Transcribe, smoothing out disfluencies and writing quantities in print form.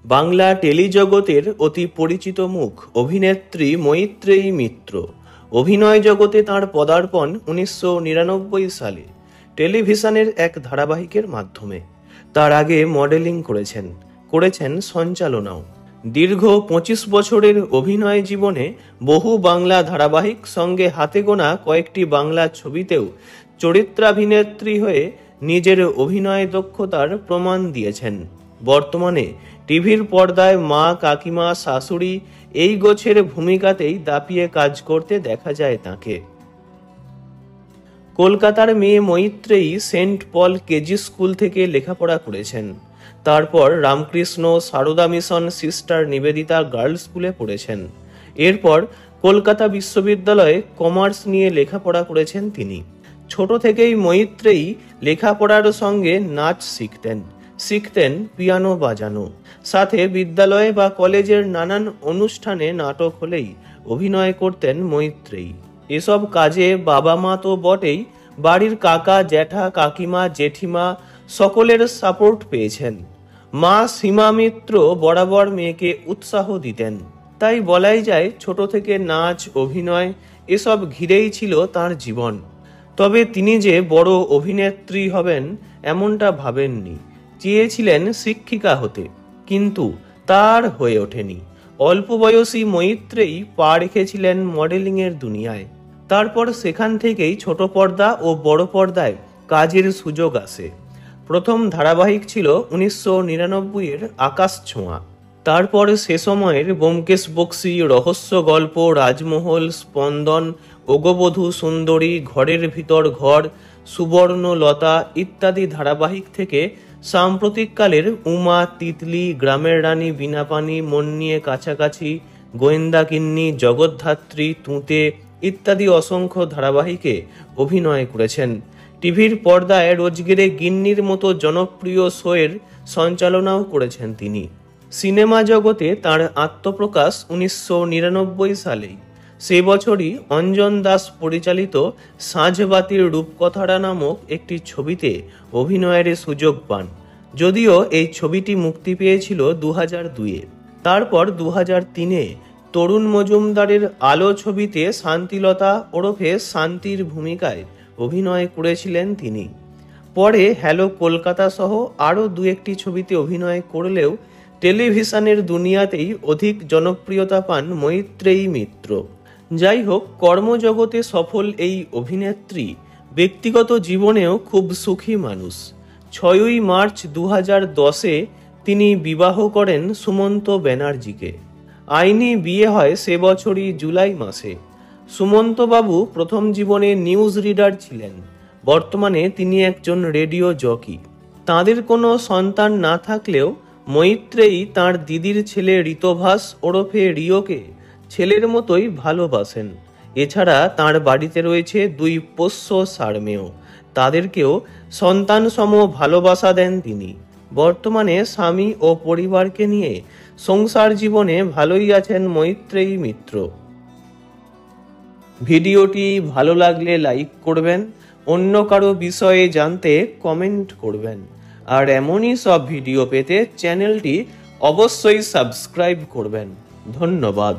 বাংলা টেলিজগতের অতি পরিচিত মুখ অভিনেত্রী মৈত্রেয়ী মিত্র। অভিনয় জগতে তাঁর পদার্পণ 1999 সালে টেলিভিশনের এক ধারাবাহিকের মাধ্যমে। তার আগে মডেলিং করেছেন সঞ্চালনাও। দীর্ঘ 25 বছরের অভিনয় জীবনে বহু বাংলা ধারাবাহিক, সঙ্গে হাতে গোনা কয়েকটি বাংলা ছবিতেও চরিত্রাভিনেত্রী হয়ে নিজের অভিনয় দক্ষতার প্রমাণ দিয়েছেন। বর্তমানে টিভির পর্দায় মা, কাকিমা, শাশুড়ি এই গোছের ভূমিকাতেই দাপিয়ে কাজ করতে দেখা যায় তাঁকে। কলকাতার মেয়ে Maitreyi Saint Paul KG school থেকে লেখাপড়া করেছেন। তারপর Ramakrishna Sarada mission sister Nivedita girls স্কুলে পড়েছেন। এরপর কলকাতা বিশ্ববিদ্যালয়ে কমার্স নিয়ে লেখাপড়া করেছেন তিনি। ছোট থেকেই মৈত্রেয়ী লেখাপড়ার সঙ্গে নাচ শিখতেন পিয়ানো বাজানো। সাথে বিদ্যালয়ে বা কলেজের নানান অনুষ্ঠানে নাটক হলেই অভিনয় করতেন মৈত্রেয়ী। এসব কাজে বাবা মা তো বটেই, বাড়ির কাকা, জ্যাঠা, কাকিমা, জেঠিমা সকলের সাপোর্ট পেয়েছেন। মা সীমা মিত্র বরাবর মেয়েকে উৎসাহ দিতেন। তাই বলাই যায় ছোট থেকে নাচ, অভিনয় এসব ঘিরেই ছিল তার জীবন। তবে তিনি যে বড় অভিনেত্রী হবেন এমনটা ভাবেননি। চেয়েছিলেন শিক্ষিকা হতে, কিন্তু তার হয়ে ওঠেনি। অল্প বয়সী মৈত্রেয়ী পা রেখেছিলেন মডেলিংয়ের দুনিয়ায়। তারপর সেখান থেকেই ছোট পর্দা ও বড় পর্দায় কাজের সুযোগ আসে। প্রথম ধারাবাহিক ছিল 1999 আকাশ ছোঁয়া। তারপর সে সময়ের ব্যোমকেশ বক্সী, রহস্য গল্প, রাজমহল, স্পন্দন, ওগবধূ সুন্দরী, ঘরের ভিতর ঘর, সুবর্ণলতা ইত্যাদি ধারাবাহিক থেকে সাম্প্রতিককালের উমা, তিতলি, গ্রামের রানী, বীণাপানি, মন নিয়ে কাছাকাছি, গোয়েন্দাকিন্নি, জগদ্ধাত্রী, তুঁতে ইত্যাদি অসংখ্য ধারাবাহিকে অভিনয় করেছেন। টিভির পর্দায় রোজগেরে গিন্নির মতো জনপ্রিয় শোয়ের সঞ্চালনাও করেছেন তিনি। সিনেমা জগতে তার আত্মপ্রকাশ 1999 সালেই। সে বছরই অঞ্জন দাস পরিচালিত সাঁঝবাতির রূপকথারা নামক একটি ছবিতে অভিনয়ের সুযোগ পান। যদিও এই ছবিটি মুক্তি পেয়েছিল 2002-এ। তারপর 2003-এ তরুণ মজুমদারের আলো ছবিতে শান্তিলতা ওরফে শান্তির ভূমিকায় অভিনয় করেছিলেন তিনি। পরে হ্যালো কলকাতা সহ আরও দু একটি ছবিতে অভিনয় করলেও টেলিভিশনের দুনিয়াতেই অধিক জনপ্রিয়তা পান মৈত্রেয়ী মিত্র। যাই হোক, কর্মজগতে সফল এই অভিনেত্রী ব্যক্তিগত জীবনেও খুব সুখী মানুষ। 6ই মার্চ 2010-এ তিনি বিবাহ করেন সুমন্ত ব্যানার্জিকে। আইনি বিয়ে হয় সে বছরই জুলাই মাসে। সুমন্তবাবু প্রথম জীবনে নিউজ রিডার ছিলেন। বর্তমানে তিনি একজন রেডিও জকি। তাঁদের কোনো সন্তান না থাকলেও মৈত্রেয়ী তাঁর দিদির ছেলে ঋতভাস ওরফে রিওকে ছেলের মতোই ভালোবাসেন। এছাড়া তাঁর বাড়িতে রয়েছে 2 পোষ্য ষাঁড়। তাদেরকেও সন্তানসম ভালোবাসা দেন তিনি। বর্তমানে স্বামী ও পরিবারকে নিয়ে সংসার জীবনে ভালোই আছেন মৈত্রেয়ী মিত্র। ভিডিওটি ভালো লাগলে লাইক করবেন, অন্য কারো বিষয়ে জানতে কমেন্ট করবেন। আর এমনই সব ভিডিও পেতে চ্যানেলটি অবশ্যই সাবস্ক্রাইব করবেন। ধন্যবাদ।